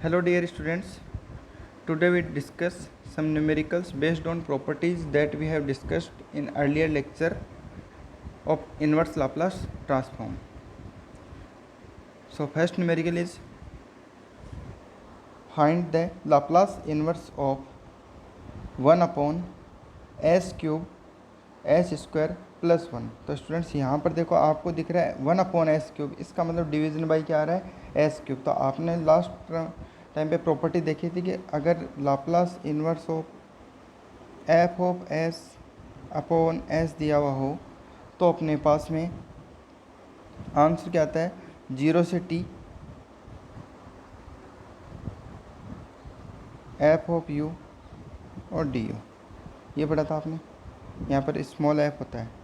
Hello dear students, today we discuss some numericals based on properties that we have discussed in earlier lecture of inverse Laplace transform. So first numerical is find the Laplace inverse of 1 upon s cube s square plus 1। तो students यहाँ पर देखो आपको दिख रहा है 1 upon S cube, इसका मतलब डिवीजन बाई क्या आ रहा है एस क्यूब। तो आपने लास्ट टाइम पे प्रॉपर्टी देखी थी कि अगर Laplace inverse of f of S upon S दिया हुआ हो तो अपने पास में आंसर क्या आता है 0 से t एफ ऑफ यू और डी यू। ये पढ़ा था आपने, यहाँ पर स्मॉल एफ होता है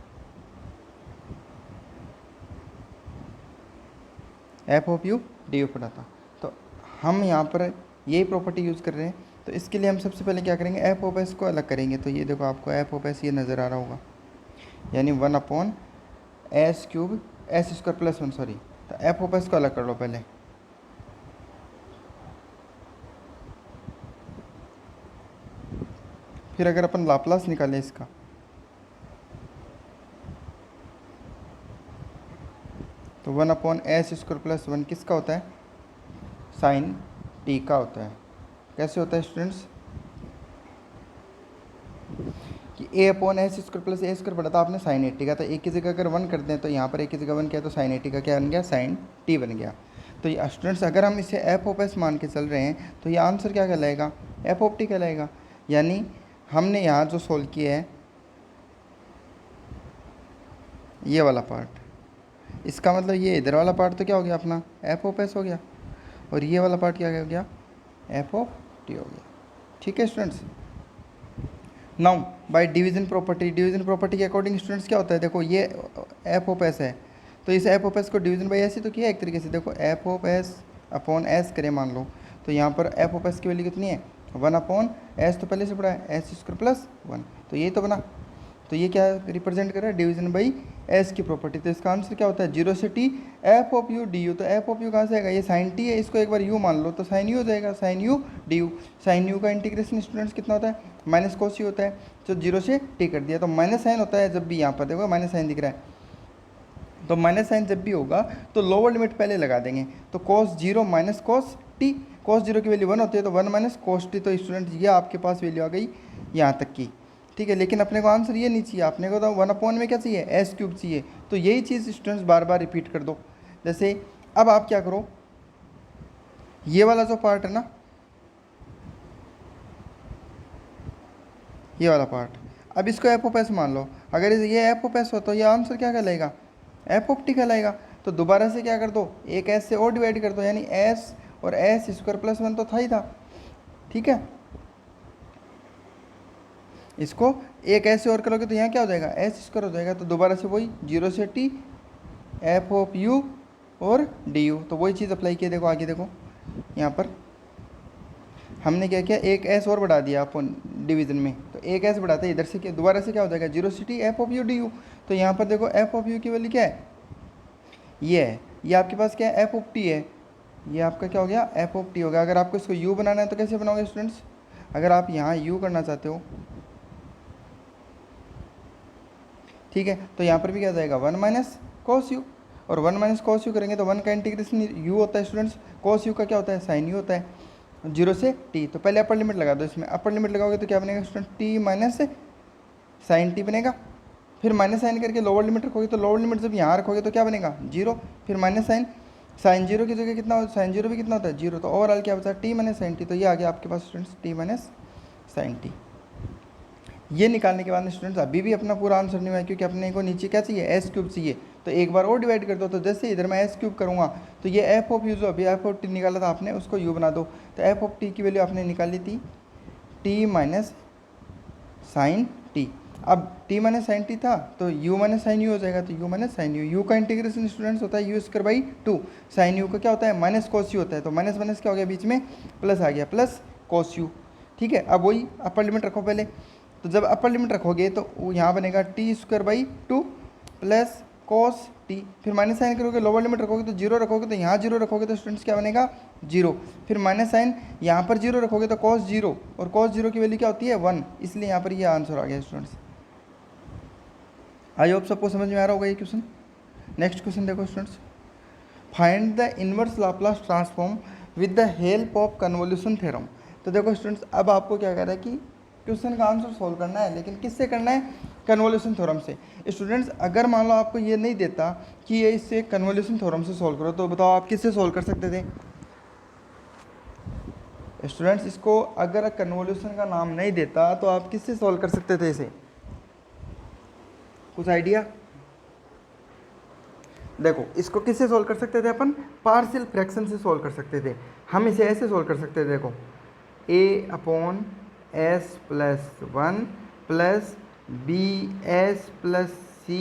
F of you d you पढ़ा था। तो हम यहाँ पर यही प्रॉपर्टी यूज़ कर रहे हैं। तो इसके लिए हम सबसे पहले क्या करेंगे, एफ ऑफ एस को अलग करेंगे। तो ये देखो आपको एफ ऑफ एस ये नज़र आ रहा होगा, यानी 1 upon S cube S square plus 1 sorry. तो एफ ऑफ एस को अलग कर लो पहले, फिर अगर अपन लाप्लास निकालें इसका तो 1 अपॉन एस स्क्वायर प्लस 1 किसका होता है, साइन टी का होता है। कैसे होता है स्टूडेंट्स कि ए अपॉन एस स्क्वायर प्लस ए स्क्वायर पढ़ा था आपने साइन 80 का। तो एक की जगह अगर 1 कर दें तो यहाँ पर एक की जगह 1 किया तो साइन 80 का क्या बन गया, साइन टी बन गया। तो ये स्टूडेंट्स अगर हम इसे एफ ऑफ एस मान के चल रहे हैं तो ये आंसर क्या कहलाएगा, एफ ऑफ टी कहलाएगा। यानी हमने यहाँ जो सोल्व किया है ये वाला पार्ट, इसका मतलब ये इधर वाला पार्ट तो क्या हो गया अपना एफ ऑफ एस हो गया, और ये वाला पार्ट क्या हो गया एफ ऑफ टी हो गया। ठीक है students. Now by division property, division property के अकॉर्डिंग स्टूडेंट्स क्या होता है, देखो ये एफ ऑफ एस है तो इस एफ ऑफ एस को डिवीजन बाई एस ही तो किया एक तरीके से। देखो F of S upon S करें मान लो, तो यहाँ पर एफ ऑफ एस की वैल्यू कितनी है 1 अपॉन एस, तो पहले से पड़ा है एस स्क्वायर प्लस 1। तो ये तो बना, तो ये क्या रिप्रेजेंट कर रहा है डिवीजन बाई एस की प्रॉपर्टी। तो इसका आंसर क्या होता है 0 से t f of you d u. तो एफ ऑफ यू कहाँ से आएगा, ये साइन टी है, इसको एक बार यू मान लो तो साइन यू हो जाएगा, sine u d u. Sine u का इंटीग्रेशन स्टूडेंट्स कितना होता है माइनस कोस यू होता है, तो 0 से टी कर दिया। तो माइनस साइन होता है जब भी, यहाँ पर देखो माइनस साइन दिख रहा है, तो माइनस साइन जब भी होगा तो लोअर लिमिट पहले लगा देंगे। तो cos 0 minus cos T, cos 0 की वैल्यू 1 होती है तो 1 माइनस कोस टी। तो स्टूडेंट ये आपके पास वैल्यू आ गई यहाँ तक की। ठीक है, लेकिन अपने को आंसर ये नहीं चाहिए, अपने को तो 1 अपॉन में क्या चाहिए एस क्यूब चाहिए। तो यही चीज़ स्टूडेंट्स बार बार रिपीट कर दो। जैसे अब आप क्या करो, ये वाला जो पार्ट है ना, ये वाला पार्ट, अब इसको एफ ऑफ एस मान लो। अगर ये एफ ऑफ एस हो तो ये आंसर क्या कहलाएगा एफ ऑफ टी कहलाएगा। तो दोबारा से क्या कर दो, एक एस से और डिवाइड कर दो, यानी एस और एस स्क्वायर प्लस 1 तो था ही था। ठीक है, इसको एक ऐसे और करोगे तो यहाँ क्या हो जाएगा एस स्क्वायर हो जाएगा। तो दोबारा से वही 0 से टी एफ ऑफ यू और डी यू। तो वही चीज़ अप्लाई किया। देखो आगे देखो, यहाँ पर हमने क्या किया, एक एस और बढ़ा दिया अपन डिवीजन में, तो एक एस बढ़ाते हैं इधर से क्या, दोबारा से क्या हो जाएगा 0 से t f of you d u. तो यहाँ पर देखो एफ ऑफ यू की वैल्यू क्या है, ये है, ये आपके पास क्या है एफ ऑफ टी है, ये आपका क्या हो गया एफ ऑफ टी हो गया। अगर आपको इसको यू बनाना है तो कैसे बनाओगे स्टूडेंट्स, अगर आप यहाँ यू करना चाहते हो, ठीक है, तो यहाँ पर भी क्या जाएगा 1 माइनस कॉस यू, और 1 माइनस कॉस यू करेंगे तो 1 का इंटीग्रेशन यू होता है स्टूडेंट्स, कॉस यू का क्या होता है साइन यू होता है, 0 से टी। तो पहले अपर लिमिट लगा दो, इसमें अपर लिमिट लगाओगे तो क्या बनेगा student t minus sine t बनेगा। फिर माइनस साइन करके लोअर लिमिट रखोगे तो लोअर लिमिट जब यहाँ रखोगे तो क्या बनेगा 0, फिर माइनस साइन, साइन 0 की जगह कितना होता है साइन 0 भी कितना होता है 0। तो ओवरऑल क्या बचा टी माइनस साइन टी। तो ये आ गया आपके पास students T minus sine T. ये निकालने के बाद स्टूडेंट्स अभी भी अपना पूरा आंसर नहीं हुआ, क्योंकि अपने को नीचे क्या चाहिए एस क्यूब चाहिए। तो एक बार और डिवाइड कर दो, तो जैसे इधर मैं एस क्यूब करूँगा तो ये एफ ऑफ यू जो अभी एफ ऑफ टी निकाला था आपने उसको यू बना दो। तो एफ ऑफ टी की वैल्यू आपने निकाली थी टी माइनस साइन टी। अब टी माइनस साइन टी था तो यू माइनस साइन यू हो जाएगा, तो u minus sine u. U का इंटीग्रेशन स्टूडेंट्स होता है u square by 2, sine u का क्या होता है माइनस कोस यू होता है। तो माइनस माइनस क्या हो गया बीच में प्लस आ गया, प्लस कोस यू। ठीक है, अब वही अपर लिमिट रखो पहले, तो जब अपर लिमिट रखोगे तो यहाँ बनेगा T square by 2 plus cos t, फिर माइनस साइन करोगे लोअर लिमिट रखोगे तो 0 रखोगे, तो यहाँ 0 रखोगे तो स्टूडेंट्स क्या बनेगा जीरो, फिर माइनस साइन यहाँ पर जीरो रखोगे तो कॉस जीरो, और कॉस जीरो की वैल्यू क्या होती है 1, इसलिए यहाँ पर ये आंसर आ गया स्टूडेंट्स। आई होप सबको समझ में आ रहा होगा ये क्वेश्चन। नेक्स्ट क्वेश्चन देखो students, find the inverse Laplace transform with the help of convolution theorem. तो देखो स्टूडेंट्स, अब आपको क्या कह रहा है कि क्वेश्चन का आंसर सोल्व करना है, लेकिन किससे करना है? कन्वोल्यूशन थ्योरम से। स्टूडेंट्स अगर मान लो आपको ये नहीं देता कि ये इससे कन्वोल्यूशन थ्योरम से सोल्व करो, तो बताओ आप किससे सोल्व कर सकते थे? स्टूडेंट्स इसको अगर कन्वोल्यूशन का नाम नहीं देता तो आप किससे सोल्व कर सकते थे इसे? कुछ आइडिया? देखो इसको किससे सोल्व कर सकते थे अपन? पार्शियल फ्रैक्शन से सोल्व कर सकते थे। हम इसे ऐसे सोल्व कर सकते थे, देखो a upon s plus one plus b s plus c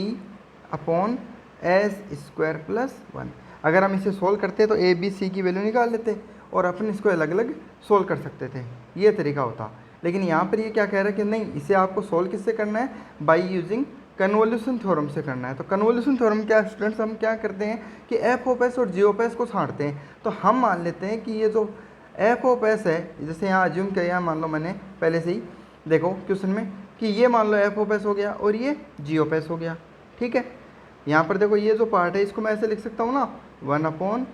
upon s square plus one. अगर हम इसे सोल्व करते तो ए बी सी की वैल्यू निकाल लेते और अपन इसको अलग अलग सोल्व कर सकते थे, ये तरीका होता। लेकिन यहाँ पर ये क्या कह रहा है कि नहीं, इसे आपको सोल्व किससे करना है? बाई यूजिंग कन्वोल्यूशन थ्योरम से करना है। तो कन्वोल्यूशन थ्योरम क्या स्टूडेंट्स, हम क्या करते हैं कि एफ ऑफ एस और जी ऑफ एस को छांटते हैं। तो हम मान लेते हैं कि ये जो एफ ऑफ एस है, जैसे यहाँ अज्यूम किया, मान लो मैंने पहले से ही, देखो क्वेश्चन में, कि ये मान लो एफ ऑफ एस हो गया और ये जी ऑफ एस हो गया, ठीक है। यहाँ पर देखो ये जो पार्ट है इसको मैं ऐसे लिख सकता हूँ ना, 1 upon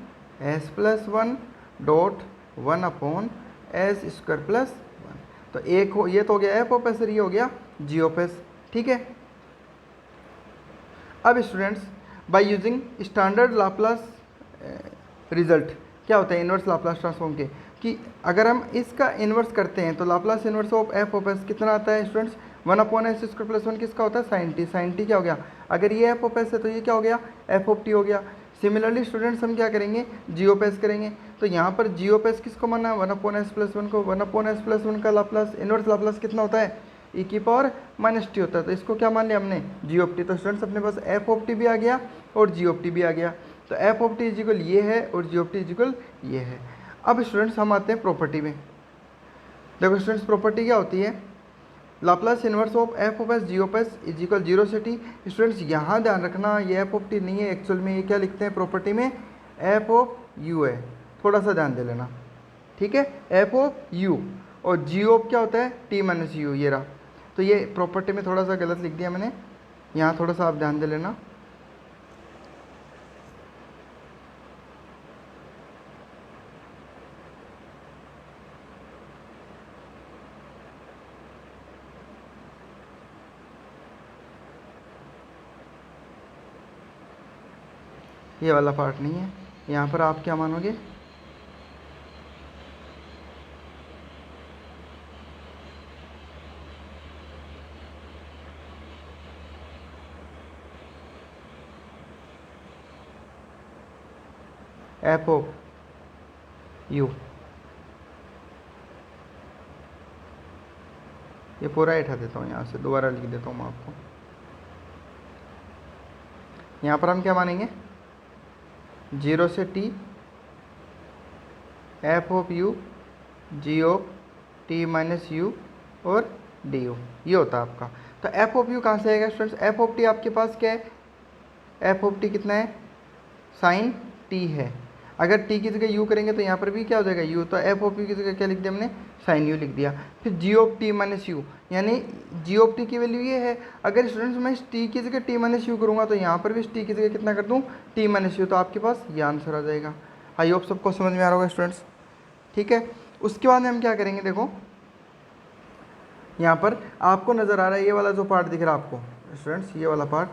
s plus one dot 1 upon s square plus one. तो एक हो, ये तो हो गया एफ ऑफ एस और ये हो गया जी ऑफ एस, ठीक है। अब students by using standard Laplace result, क्या होता है इनवर्स लाप्लास ट्रांसफॉर्म के, कि अगर हम इसका इन्वर्स करते हैं तो Laplace inverse of f of S कितना आता है students? 1 upon s square plus one किसका होता है? Sign T. साइन टी क्या हो गया? अगर ये एफ ऑफ एस है तो ये क्या हो गया? एफ ऑफ टी हो गया। सिमिलरली स्टूडेंट्स हम क्या करेंगे? जी ऑफ एस करेंगे। तो यहाँ पर जी ऑफ एस किसको माना है? 1 अपॉन एस प्लस वन को। 1 अपॉन एस प्लस वन का लाप्लास इनवर्स लाप्लास कितना होता है? ई की पावर माइनस टी होता है। तो इसको क्या मान लिया हमने? जी ऑफ टी। तो स्टूडेंट्स अपने पास एफ ऑफ टी भी आ गया और जी ऑफ टी भी आ गया। तो एफ ऑफ टी इजिकल ये है और जी ऑफ टी इजिकल ये है। अब स्टूडेंट्स हम आते हैं प्रॉपर्टी में। देखो स्टूडेंट्स प्रॉपर्टी क्या होती है? Laplace inverse of f of s g of s is equal zero से टी। स्टूडेंट्स यहाँ ध्यान रखना, ये एफ ऑफ टी नहीं है एक्चुअल में, ये क्या लिखते हैं प्रॉपर्टी में? एफ ऑफ यू है। थोड़ा सा ध्यान दे लेना, ठीक है। एफ ऑफ यू और जी ऑफ क्या होता है? टी माइनस यू, ये रहा। तो ये प्रॉपर्टी में थोड़ा सा गलत लिख दिया मैंने, यहाँ थोड़ा सा आप ध्यान दे लेना। ये वाला पार्ट नहीं है, यहाँ पर आप क्या मानोगे? एफ ऑफ यू, ये पूरा हटा देता हूँ, यहाँ से दोबारा लिख देता हूँ मैं आपको। यहाँ पर हम क्या मानेंगे? जीरो से t f of u g of t minus u और डी यू, ये होता है आपका। तो एफ ऑफ यू कहाँ से आएगा स्टूडेंट्स? एफ ऑफ टी आपके पास क्या है? एफ ऑफ टी कितना है? साइन टी है। अगर टी की जगह यू करेंगे तो यहाँ पर भी क्या हो जाएगा? यू। तो एफ ऑफ यू की जगह क्या लिख दिया हमने? साइन यू लिख दिया। फिर जी ऑफ टी माइनस यू, यानी जी ऑफ टी की वैल्यू ये है। अगर स्टूडेंट्स मैं इस टी की जगह टी माइनस यू करूँगा तो यहाँ पर भी इस टी की जगह कितना कर दूँ? T minus you. तो आपके पास ये आंसर आ जाएगा। आई होप सबको समझ में आ रहा होगा स्टूडेंट्स, ठीक है। उसके बाद में हम क्या करेंगे? देखो यहाँ पर आपको नज़र आ रहा है ये वाला जो पार्ट दिख रहा है आपको स्टूडेंट्स, ये वाला पार्ट,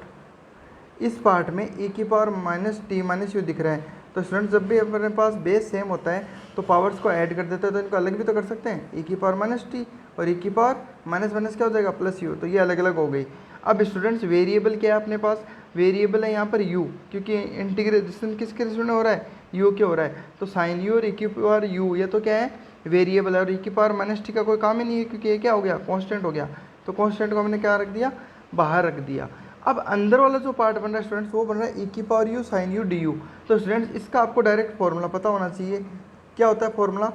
इस पार्ट में e की power minus T minus you दिख रहा है। तो स्टूडेंट्स जब भी अपने पास बेस सेम होता है तो पावर्स को ऐड कर देते हैं, तो इनको अलग भी तो कर सकते हैं। e की पावर माइनस टी और e की पावर माइनस माइनस क्या हो जाएगा? Plus you. तो ये अलग अलग हो गई। अब स्टूडेंट्स वेरिएबल क्या है अपने पास? वेरिएबल है यहाँ पर u, क्योंकि इंटीग्रेशन किसके रिस्पेक्ट में हो रहा है? u के हो रहा है। तो साइन यू और e की पावर u, ये तो क्या है? वेरिएबल है। और e की पावर माइनस टी का कोई काम ही नहीं है, क्योंकि ये क्या हो गया? कॉन्स्टेंट हो गया। तो कॉन्स्टेंट को हमने क्या रख दिया? बाहर रख दिया। अब अंदर वाला जो पार्ट बन रहा है स्टूडेंट्स, वो बन रहा है e की power u sine u d u. तो स्टूडेंट्स इसका आपको डायरेक्ट फॉर्मूला पता होना चाहिए। क्या होता है फॉर्मूला?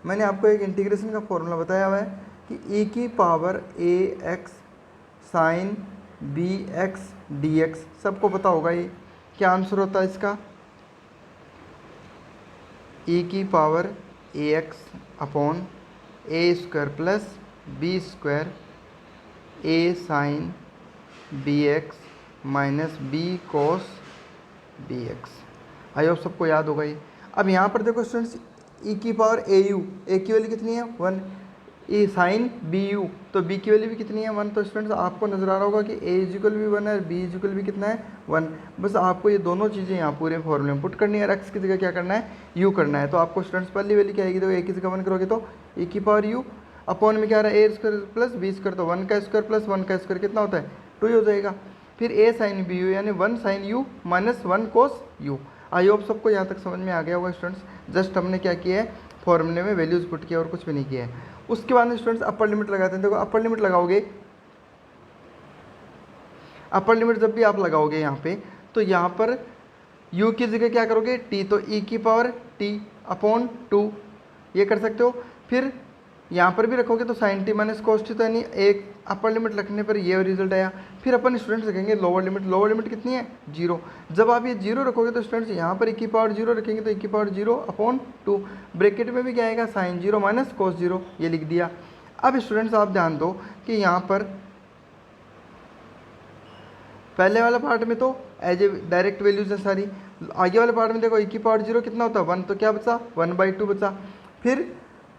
मैंने आपको एक इंटीग्रेशन का फॉर्मूला बताया हुआ है कि e की power a x sine b x d x, सबको पता होगा ये क्या आंसर होता है इसका? ई की power a x upon a square plus b square a sine b x minus b cos b x. I hope सबको याद होगा ये। अब यहाँ पर देखो स्टूडेंट्स, ई की पावर ए यू, ए की वैल्यू कितनी है 1, ए साइन बी यू, तो बी की वैल्यू भी कितनी है 1। तो स्टूडेंट्स आपको नजर आ रहा होगा कि ए इजिकल भी 1 है और बी इजिकल भी कितना है 1। बस आपको ये दोनों चीज़ें यहाँ पूरे फॉर्मूले में पुट करनी है और एक्स की जगह क्या करना है यू करना है। तो आपको स्टूडेंट्स पहली वैल्यू क्या आएगी, तो ए की जगह 1 करोगे तो ए की पावर यू अपॉन में क्या आ रहा है ए स्क्वायर प्लस बी स्क्वायर, तो 1 का स्क्वायर प्लस 1 का स्क्वायर कितना होता है 2 ही हो जाएगा। फिर ए साइन बी यू यानी 1 sine u minus 1 cos u. I hope सबको यहाँ तक समझ में आ गया होगा स्टूडेंट्स। जस्ट हमने क्या किया है फॉर्मूले में वैल्यूज पुट किया और कुछ भी नहीं किया है। उसके बाद में स्टूडेंट्स अपर लिमिट लगाते हैं। देखो अपर लिमिट लगाओगे, अपर लिमिट जब भी आप लगाओगे यहाँ पे, तो यहाँ पर u की जगह क्या करोगे t, तो e की पावर t अपॉन 2 ये कर सकते हो। फिर यहाँ पर भी रखोगे तो sine t minus cos t, तो यानी एक अपर लिमिट रखने पर ये रिजल्ट आया। फिर अपन स्टूडेंट्स रखेंगे लोअर लिमिट, लोअर लिमिट कितनी है 0। जब आप ये 0 रखोगे तो स्टूडेंट्स यहाँ पर e की पावर 0 रखेंगे तो e की पावर 0 अपॉन 2, ब्रैकेट में भी क्या आएगा साइन 0 माइनस कोस 0, ये लिख दिया। अब स्टूडेंट्स आप ध्यान दो कि यहाँ पर पहले वाला पार्ट में तो एज ए डायरेक्ट वैल्यूज है सारी, आगे वाले पार्ट में देखो e की पावर 0 कितना होता है 1, तो क्या बचा 1/2 बचा। फिर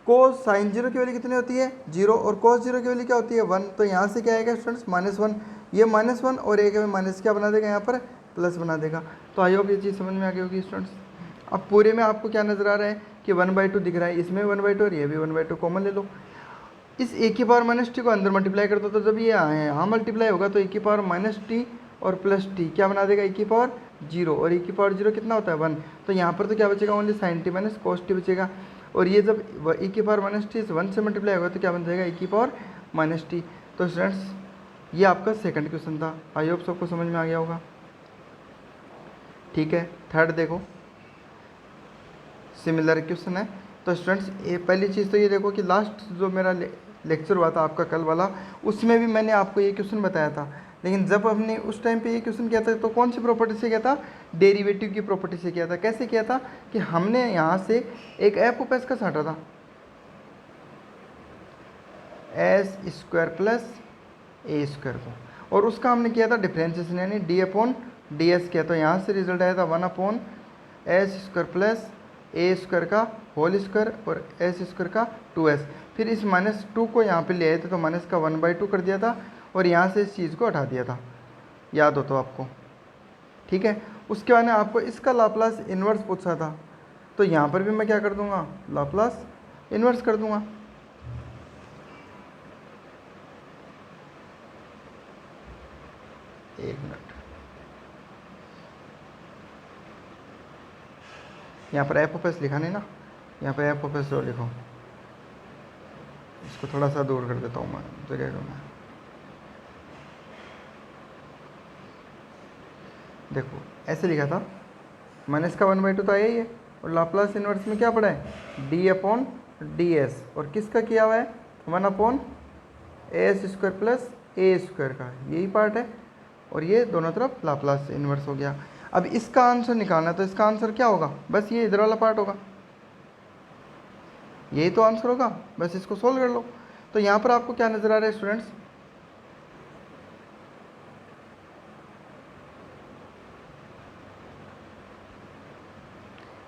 कोस साइन 0 की वैल्यू कितनी होती है 0 और कोस 0 की वैल्यू क्या होती है 1, तो यहाँ से क्या आएगा स्टूडेंट्स -1, ये -1 और एक में माइनस क्या बना देगा यहाँ पर प्लस बना देगा। तो आई होप ये चीज़ समझ में आ गई होगी स्टूडेंट्स। अब पूरे में आपको क्या नज़र आ रहा है कि 1/2 दिख रहा है, इसमें 1/2 और ये भी 1/2 कॉमन ले लो। इस ए की पावर माइनस टी को अंदर मल्टीप्लाई कर दो, तो जब ये यहाँ मल्टीप्लाई होगा तो ए की पावर माइनस टी और प्लस टी क्या बना देगा ए की पावर 0, और ए की पावर 0 कितना होता है 1, तो यहाँ पर तो क्या बचेगा only sine t minus cos t बचेगा। और ये जब e की पावर माइनस टी 1 से मल्टीप्लाई होगा तो क्या बन जाएगा e की पावर माइनस टी। तो स्टूडेंट्स ये आपका सेकंड क्वेश्चन था। आई होप सबको समझ में आ गया होगा। ठीक है, थर्ड देखो सिमिलर क्वेश्चन है। तो स्टूडेंट्स ये पहली चीज़ तो ये देखो कि लास्ट जो मेरा लेक्चर हुआ था आपका कल वाला, उसमें भी मैंने आपको ये क्वेश्चन बताया था, लेकिन जब हमने उस टाइम पे ये क्वेश्चन किया था तो कौन सी प्रॉपर्टी से किया था, डेरिवेटिव की प्रॉपर्टी से किया था। कैसे किया था कि हमने यहाँ से एक एफ ऑफ एस का साटा था एस स्क्वायर प्लस ए स्क्वायर को, और उसका हमने किया था डिफ्रेंशिएशन यानी डी अपॉन डी एस किया। तो यहाँ से रिजल्ट आया था 1 अपॉन एस स्क्वायर प्लस ए स्क्वायर का होल स्क्वायर और एस स्क्वायर का 2s। फिर इस -2 को यहाँ पे ले आए थे तो माइनस का 1/2 कर दिया था और यहाँ से इस चीज़ को हटा दिया था, याद हो तो आपको। ठीक है, उसके बाद में आपको इसका लाप्लास इन्वर्स पूछा था, तो यहाँ पर भी मैं क्या कर दूंगा लाप्लास इन्वर्स कर दूंगा। एक मिनट, यहाँ पर एफ ऑफ एस लिखा नहीं ना, यहाँ पर एफ ऑफ एस जो लिखो, इसको थोड़ा सा दूर कर देता हूँ मैं जगह को। मैं देखो ऐसे लिखा था, माइनस का 1/2 तो आया ही है, और लाप्लास इन्वर्स में क्या पड़ा है डी अपॉन डी एस, और किसका किया हुआ है 1 अपॉन एस स्क्वायर प्लस ए स्क्वायर का, यही पार्ट है, और ये दोनों तरफ लाप्लास इन्वर्स हो गया। अब इसका आंसर निकालना है तो इसका आंसर क्या होगा, बस ये इधर वाला पार्ट होगा, यही तो आंसर होगा, बस इसको सोल्व कर लो। तो यहाँ पर आपको क्या नजर आ रहा है स्टूडेंट्स,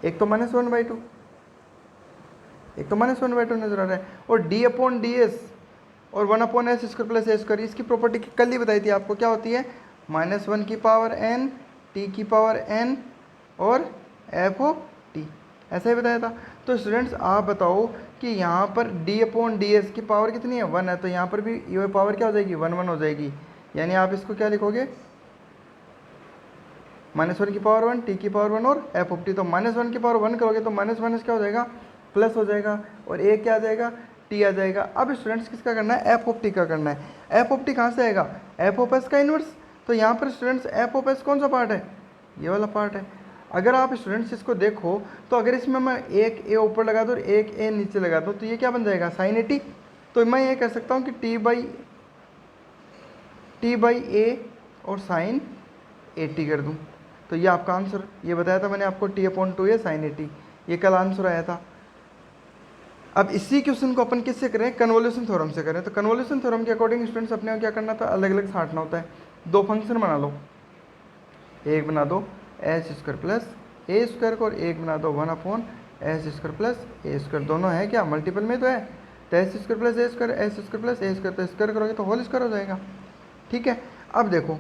एक तो -1/2, एक तो -1/2 नजर आ रहा है, और डी अपॉन डी एस और 1 अपॉन एस स्क्वायर प्लस ए स्क्वायर, इसकी प्रॉपर्टी कल ही बताई थी आपको, क्या होती है -1 की पावर n t की पावर n और f ऑफ t, ऐसा ही बताया था। तो स्टूडेंट्स आप बताओ कि यहाँ पर d अपॉन डी एस की पावर कितनी है 1 है, तो यहाँ पर भी ये पावर क्या हो जाएगी 1 हो जाएगी, यानी आप इसको क्या लिखोगे -1 की पावर 1 t की पावर 1 और f ऑफ t। तो -1 की पावर 1 करोगे तो माइनस माइनस क्या हो जाएगा प्लस हो जाएगा, और एक क्या आ जाएगा t आ जाएगा। अब स्टूडेंट्स किसका करना है f ऑफ t का करना है। f ऑफ t कहाँ से आएगा f ऑफ s का इन्वर्स, तो यहाँ पर स्टूडेंट्स f ऑफ s कौन सा पार्ट है, ये वाला पार्ट है। अगर आप स्टूडेंट्स इसको देखो तो अगर इसमें मैं एक a ऊपर लगा दूँ और एक a नीचे लगा दूँ तो ये क्या बन जाएगा साइन 80। तो मैं ये कह सकता हूँ कि t बाई a और साइन 80 कर दूँ, तो ये आपका आंसर, ये बताया था मैंने आपको t अपॉन 2 है साइन 80, ये कल आंसर आया था। अब इसी क्वेश्चन को अपन किससे करें, कन्वोल्यूशन थ्योरम से करें। तो कन्वोल्यूशन थ्योरम के अकॉर्डिंग स्टूडेंट्स अपने को क्या करना था, अलग अलग छांटना होता है। दो फंक्शन बना लो, एक बना दो एच स्क्वायर प्लस ए स्क्वायर को, और एक बना दो 1 एच स्क्वायर प्लस ए स्क्वायर। दोनों है क्या, मल्टीपल में तो है, तो एच स्क्वायर प्लस ए स्क्वायर, एच स्क्वायर प्लस ए स्क्वायर, तो स्क्वायर करोगे तो होल स्क्वायर हो जाएगा। ठीक है, अब देखो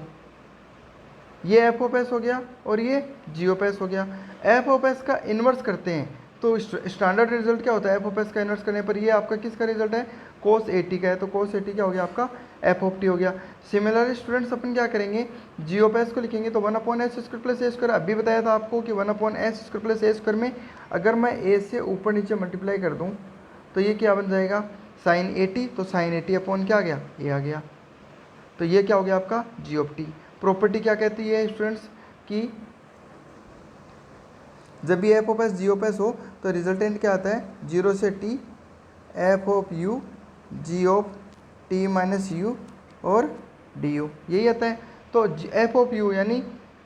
ये एफ ऑफ एस हो गया और ये जी ऑफ एस हो गया। एफ ऑफ एस का इन्वर्स करते हैं तो स्टैंडर्ड रिजल्ट क्या होता है, एफ ऑफ एस का इन्वर्स करने पर ये आपका किसका रिजल्ट है, कोस ए टी का है, तो कोस ए टी क्या हो गया आपका, एफ ऑफ टी हो गया। सिमिलरली स्टूडेंट्स अपन क्या करेंगे, जी ऑफ एस को लिखेंगे तो 1 एच स्क्वायर प्लस ए स्क्वायर। अभी बताया था आपको कि 1 एच स्क्वायर प्लस ए स्क्वायर में अगर मैं ए से ऊपर नीचे मल्टीप्लाई कर दूँ तो ये क्या बन जाएगा, साइन ए टी, तो साइन ए टी अपॉन क्या आ गया, ए आ गया, तो ये क्या हो गया आपका जी ऑफ टी। प्रॉपर्टी क्या कहती है स्टूडेंट्स कि जब भी f of s g of s हो तो रिजल्टेंट क्या आता है, 0 से t f of u g of t minus u और डी यू, यही आता है। तो एफ ऑफ यू यानी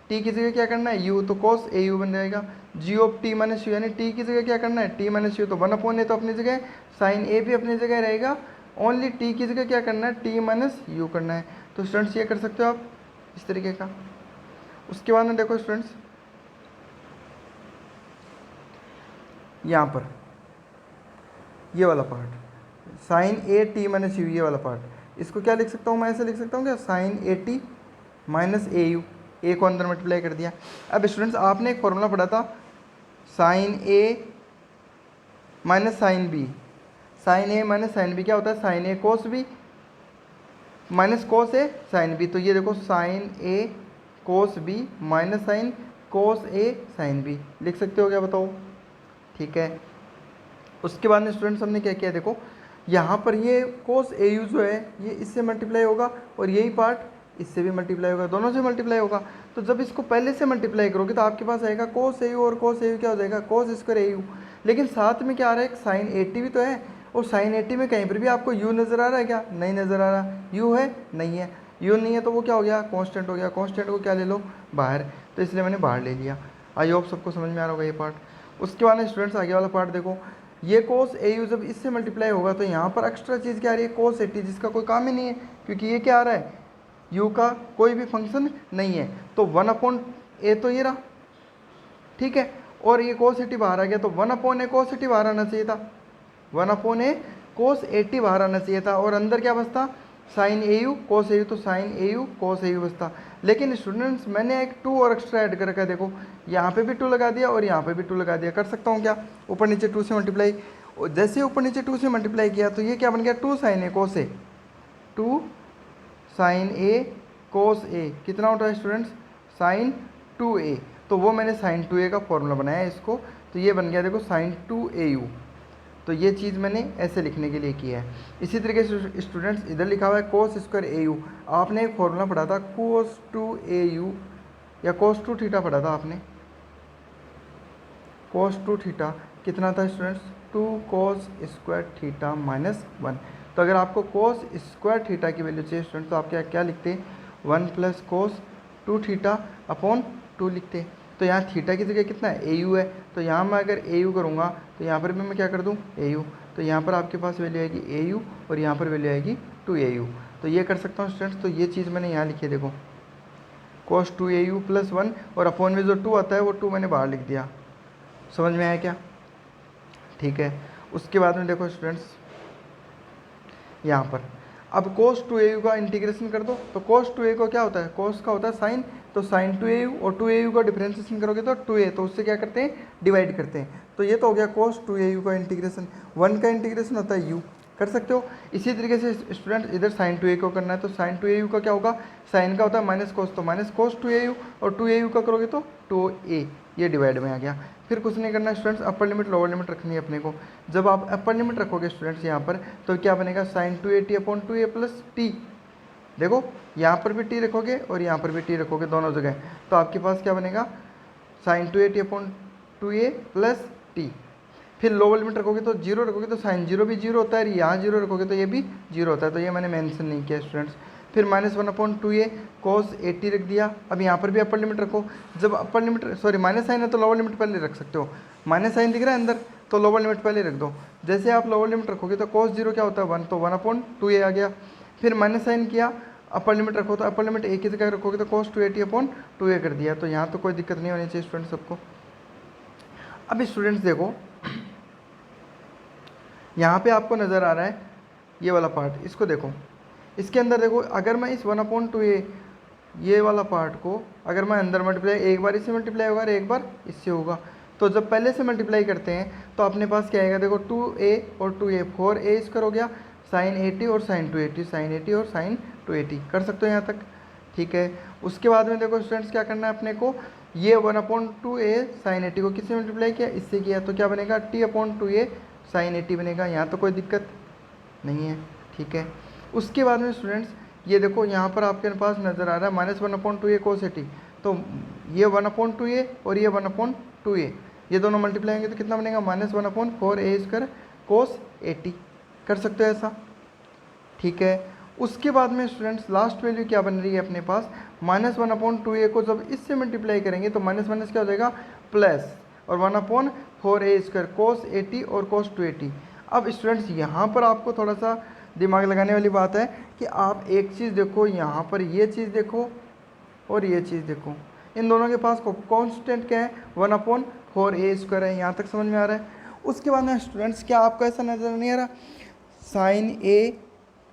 टी की जगह क्या करना है, यू, तो कॉस ए यू बन जाएगा। जी ऑफ टी माइनस यू यानी टी की जगह क्या करना है, टी माइनस यू, तो 1 तो अपनी जगह, साइन ए भी अपनी जगह रहेगा, ओनली टी की जगह क्या करना है, टी माइनस यू करना है। तो स्टूडेंट्स ये कर सकते हो आप इस तरीके का। उसके बाद में देखो स्टूडेंट्स यहाँ पर ये वाला part sine A T minus u, ये वाला पार्ट, इसको क्या लिख सकता हूँ मैं, ऐसे लिख सकता हूँ क्या, sine A T minus A U, A को अंदर मल्टीप्लाई कर दिया। अब स्टूडेंट्स आपने एक फॉर्मूला पढ़ा था, sine A minus sine B, sine A minus sine B क्या होता है, sine A cos B minus cos A sine B. तो ये देखो sine A cos B minus sine cos A sine B, लिख सकते हो क्या, बताओ। ठीक है, उसके बाद में स्टूडेंट्स हमने क्या किया, देखो यहाँ पर ये कोस ए यू जो है ये इससे मल्टीप्लाई होगा और यही पार्ट इससे भी मल्टीप्लाई होगा, दोनों से मल्टीप्लाई होगा। तो जब इसको पहले से मल्टीप्लाई करोगे तो आपके पास आएगा कोस ए यू, और कोस ए यू क्या हो जाएगा, कोस स्क्वायर ए यू। लेकिन साथ में क्या आ रहा है, साइन ए टी भी तो है, और साइन ए टी में कहीं पर भी आपको यू नज़र आ रहा है क्या, नहीं नज़र आ रहा, यू है नहीं है, यू नहीं है तो वो क्या हो गया, कांस्टेंट हो गया। कांस्टेंट को क्या ले लो, बाहर, तो इसलिए मैंने बाहर ले लिया। आई होप सबको समझ में आ रहा होगा ये पार्ट। उसके बाद में स्टूडेंट्स आगे वाला पार्ट देखो, ये कोस ए यू जब इससे मल्टीप्लाई होगा तो यहाँ पर एक्स्ट्रा चीज़ क्या आ रही है, कोस ए टी, जिसका कोई काम ही नहीं है क्योंकि ये क्या आ रहा है, यू का कोई भी फंक्शन नहीं है। तो 1/a तो ये रहा, ठीक है, और ये कोस ए टी बाहर आ गया, तो 1/a कोस ए टी बाहर आना चाहिए था, 1/a कोस ए टी बाहर आना चाहिए था, और अंदर क्या बचता, sine A U cos A U, तो sine A U cos A U बचता। लेकिन स्टूडेंट्स मैंने एक 2 और एक्स्ट्रा ऐड कर रखा है, देखो यहाँ पे भी 2 लगा दिया और यहाँ पे भी 2 लगा दिया। कर सकता हूँ क्या, ऊपर नीचे 2 से मल्टीप्लाई, जैसे ऊपर नीचे 2 से मल्टीप्लाई किया तो ये क्या बन गया, 2 sign A cos A, 2 sign A कोस ए, कितना उठा है स्टूडेंट्स, साइन 2a, तो वो मैंने साइन 2a का फॉर्मूला बनाया है इसको, तो ये बन गया देखो साइन 2au। तो ये चीज़ मैंने ऐसे लिखने के लिए किया है। इसी तरीके से स्टूडेंट्स इधर लिखा हुआ है कोस स्क्वायर ए यू, आपने एक फॉर्मूला पढ़ा था कोस 2au या कोस 2 थीटा पढ़ा था आपने, कोस 2 थीटा कितना था students, 2 cos square theta minus 1। तो अगर आपको कोस स्क्वायर थीटा की वैल्यू चाहिए स्टूडेंट तो आप क्या लिखते, 1 प्लस कोस 2 थीटा अपॉन 2 लिखते। तो यहाँ थीटा की जगह कितना है, ए यू है, तो यहाँ मैं अगर ए यू करूँगा तो यहाँ पर भी मैं क्या कर दूँ, ए यू, तो यहाँ पर आपके पास वैल्यू आएगी ए यू और यहाँ पर वैल्यू आएगी 2au। तो ये कर सकता हूँ स्टूडेंट्स, तो ये चीज़ मैंने यहाँ लिखी है, देखो cos 2au प्लस 1 और अपॉन में जो 2 आता है वो 2 मैंने बाहर लिख दिया। समझ में आया क्या, ठीक है। उसके बाद में देखो स्टूडेंट्स यहाँ पर अब cos 2au का इंटीग्रेशन कर दो, तो cos 2a को क्या होता है, cos का होता है साइन, तो साइन 2au और 2au का डिफरेंशिएशन करोगे तो 2a, तो उससे क्या करते हैं, डिवाइड करते हैं। तो ये तो हो गया cos 2au का इंटीग्रेशन, 1 का इंटीग्रेशन होता है u, कर सकते हो। इसी तरीके से स्टूडेंट इधर साइन 2a को करना है, तो साइन 2au का क्या होगा, साइन का होता है माइनस कोस, तो माइनस कोस 2au और 2au का करोगे तो 2a, ये डिवाइड में आ गया। फिर कुछ नहीं करना students, upper limit lower limit रखनी है अपने को। जब आप अपर लिमिट रखोगे स्टूडेंट्स यहाँ पर तो क्या बनेगा, sine 2a upon 2a plus T, देखो यहाँ पर भी टी रखोगे और यहाँ पर भी टी रखोगे दोनों जगह, तो आपके पास क्या बनेगा, sine 2a upon 2a plus t. फिर लोअर लिमिट रखोगे तो 0 रखोगे तो साइन 0 भी 0 होता है, यहाँ 0 रखोगे तो ये भी 0 होता है, तो ये मैंने मेंशन नहीं किया स्टूडेंट्स। फिर -1/2a cos 80 रख दिया। अब यहाँ पर भी अपर लिमिट रखो, जब upper limit sorry minus sine है तो लोअर लिमिट पहले रख सकते हो, माइनस साइन दिख रहा है अंदर तो लोअर लिमिट पहले रख दो। जैसे आप लोअर लिमिट रखोगे तो cos 0 क्या होता है 1, तो 1/2a आ गया। फिर माइनस साइन किया, अपर लिमिट रखो तो अपर लिमिट a की जगह रखोगे तो cos 280/2a कर दिया। तो यहाँ तो कोई दिक्कत नहीं होनी चाहिए स्टूडेंट्स सबको। अब स्टूडेंट्स देखो यहाँ पे आपको नज़र आ रहा है ये वाला पार्ट, इसको देखो, इसके अंदर देखो अगर मैं इस 1/2a ये वाला पार्ट को अगर मैं अंदर मल्टीप्लाई, एक बार इससे मल्टीप्लाई होगा और एक बार इससे होगा, तो जब पहले से मल्टीप्लाई करते हैं तो अपने पास क्या आएगा, देखो 2a और 2a 4a² हो गया, साइन 80 और साइन 280, साइन 80 और साइन 280 कर सकते हो यहाँ तक, ठीक है। उसके बाद में देखो स्टूडेंट्स क्या करना है अपने को, ये 1/2a साइन 80 को किससे मल्टीप्लाई किया, इससे किया, तो क्या बनेगा t/2a साइन 80 बनेगा। यहाँ तो कोई दिक्कत नहीं है, ठीक है। उसके बाद में स्टूडेंट्स ये देखो यहाँ पर आपके पास नज़र आ रहा है -1/2a cos 80, तो ये 1/2a और ये 1/2a ये दोनों मल्टीप्लाई होंगे तो कितना बनेगा -1/4a² cos 80, कर सकते हो ऐसा, ठीक है। उसके बाद में स्टूडेंट्स लास्ट वैल्यू क्या बन रही है अपने पास, -1/2a को जब इससे मल्टीप्लाई करेंगे तो माइनस माइनस क्या हो जाएगा प्लस, और 1/4a² cos 80 और cos 280। अब स्टूडेंट्स यहाँ पर आपको थोड़ा सा दिमाग लगाने वाली बात है कि आप एक चीज़ देखो, यहाँ पर ये चीज़ देखो और ये चीज़ देखो, इन दोनों के पास कांस्टेंट क्या है 1/4a² है, यहाँ तक समझ में आ रहा है। उसके बाद में स्टूडेंट्स क्या आपको ऐसा नज़र नहीं आ रहा, sine a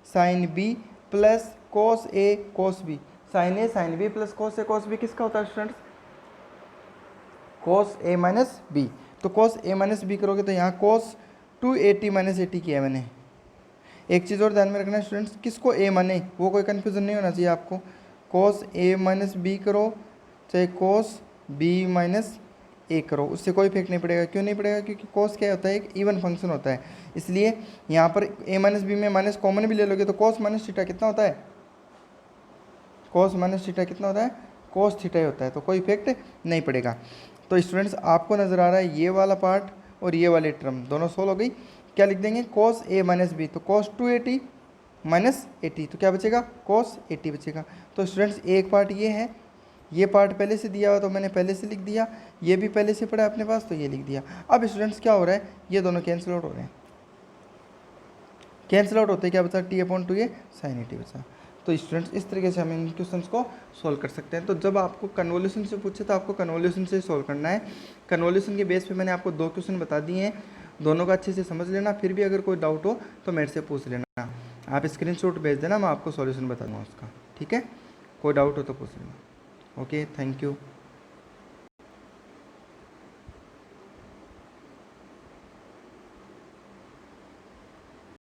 sine b plus cos a cos b, sine a sine b plus cos a cos b किसका होता है students, cos a minus b, तो cos a माइनस b करोगे तो यहाँ cos 280 - 80 किया है मैंने। एक चीज़ और ध्यान में रखना स्टूडेंट्स, किसको a माने वो कोई कन्फ्यूज़न नहीं होना चाहिए आपको, cos a माइनस b करो चाहे cos b माइनस a करो, उससे कोई इफेक्ट नहीं पड़ेगा। क्यों नहीं पड़ेगा, क्योंकि cos क्या होता है एक इवन फंक्शन होता है, इसलिए यहाँ पर a माइनस b में माइनस कॉमन भी ले लोगे तो cos माइनस थीटा कितना होता है, cos माइनस थीटा कितना होता है, cos थीटा ही होता है, तो कोई इफेक्ट नहीं पड़ेगा। तो स्टूडेंट्स आपको नज़र आ रहा है ये वाला पार्ट और ये वाली टर्म दोनों सोल्व हो गई, क्या लिख देंगे cos a माइनस b, तो cos 280 माइनस 80, तो क्या बचेगा cos 80 बचेगा। तो स्टूडेंट्स एक पार्ट ये है, ये पार्ट पहले से दिया हुआ तो मैंने पहले से लिख दिया, ये भी पहले से पड़ा है अपने पास तो ये लिख दिया। अब स्टूडेंट्स क्या हो रहा है, ये दोनों कैंसिल आउट हो रहे हैं, कैंसिल आउट होते क्या बचा t/2a साइन 80 बचा। तो स्टूडेंट्स इस तरीके से हम इन क्वेश्चंस को सॉल्व कर सकते हैं। तो जब आपको कन्वोल्यूशन से पूछे तो आपको कन्वोल्यूशन से सॉल्व करना है। कन्वोल्यूशन के बेस पे मैंने आपको 2 क्वेश्चन बता दिए हैं, दोनों का अच्छे से समझ लेना, फिर भी अगर कोई डाउट हो तो मेरे से पूछ लेना, आप स्क्रीनशॉट भेज देना, मैं आपको सॉल्यूशन बता दूँगा उसका, ठीक है। कोई डाउट हो तो पूछ लेना। Okay, thank you.